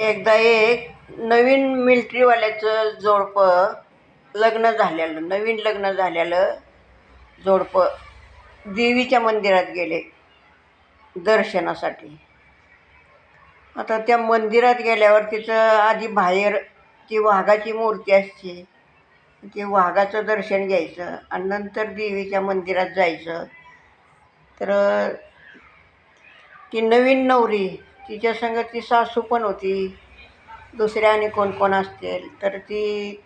एकदा एक नवीन मिलिटरीवाल्याचं जोडपं नवीन लग्न झालेलं जोडपं देवीच्या मंदिरात गेले दर्शनासाठी. आता त्या मंदिरात गेल्यावर तिथं आधी बाहेर ती वाघाची मूर्ती असते, ते वाघाचं दर्शन घ्यायचं आणि नंतर देवीच्या मंदिरात जायचं. तर ती नवीन नवरी तिच्या संग ती सासू पण होती, दुसऱ्या आणि कोण कोण असतील. तर ती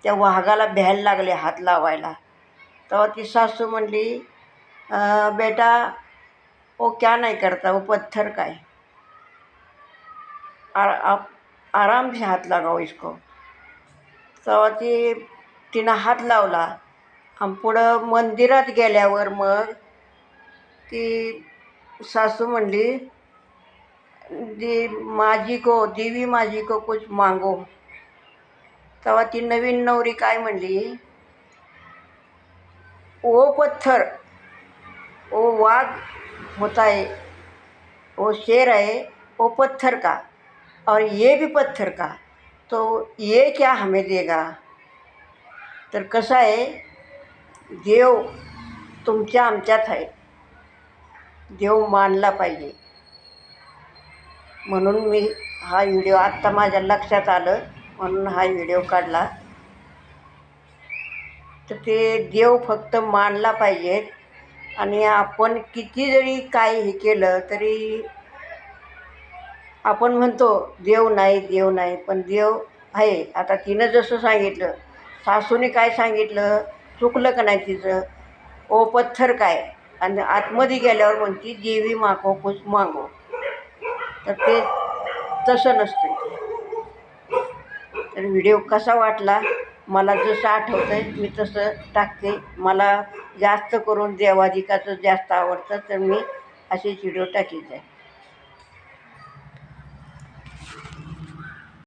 त्या वाघाला भ्यायला लागले हात लावायला. तेव्हा ती सासू म्हणली, बेटा वो क्या नहीं करता, वो पत्थर का है, आप आराम से हात लगाओ इसको. तेव्हा तिनं हात लावला आणि पुढं मंदिरात गेल्यावर मग ती सासू म्हणली, देवी माझी को कुछ मांगो. तेव्हा ती नवीन नवरी काय म्हणली, वो पत्थर, वो वाघ होता है, वो शेर है, वो पत्थर का, और ये भी पत्थर का, तो ये क्या हमें देगा. तर कसं आहे, देव तुमच्या आमच्यात आहे, देव मानला पाहिजे. म्हणून मी हा व्हिडिओ आत्ता माझ्या लक्षात आलं म्हणून हा व्हिडिओ काढला. तर ते देव फक्त मानला पाहिजे. आणि आपण किती जरी काय हे केलं तरी आपण म्हणतो देव नाही, पण देव आहे. आता तिनं जसं सांगितलं, सासूने काय सांगितलं, चुकलं का नाही तिचं, ओ पत्थर काय, आणि आतमध्ये गेल्यावर म्हणती देवी माको कुछ मागो. तर ते तसं नसतं. तर व्हिडिओ कसा वाटला, मला जसं आठवतं आहे मी तसं टाकते. मला जास्त करून देवाधिकाचं जास्त आवडतं, तर मी असेच व्हिडिओ टाकीत आहे.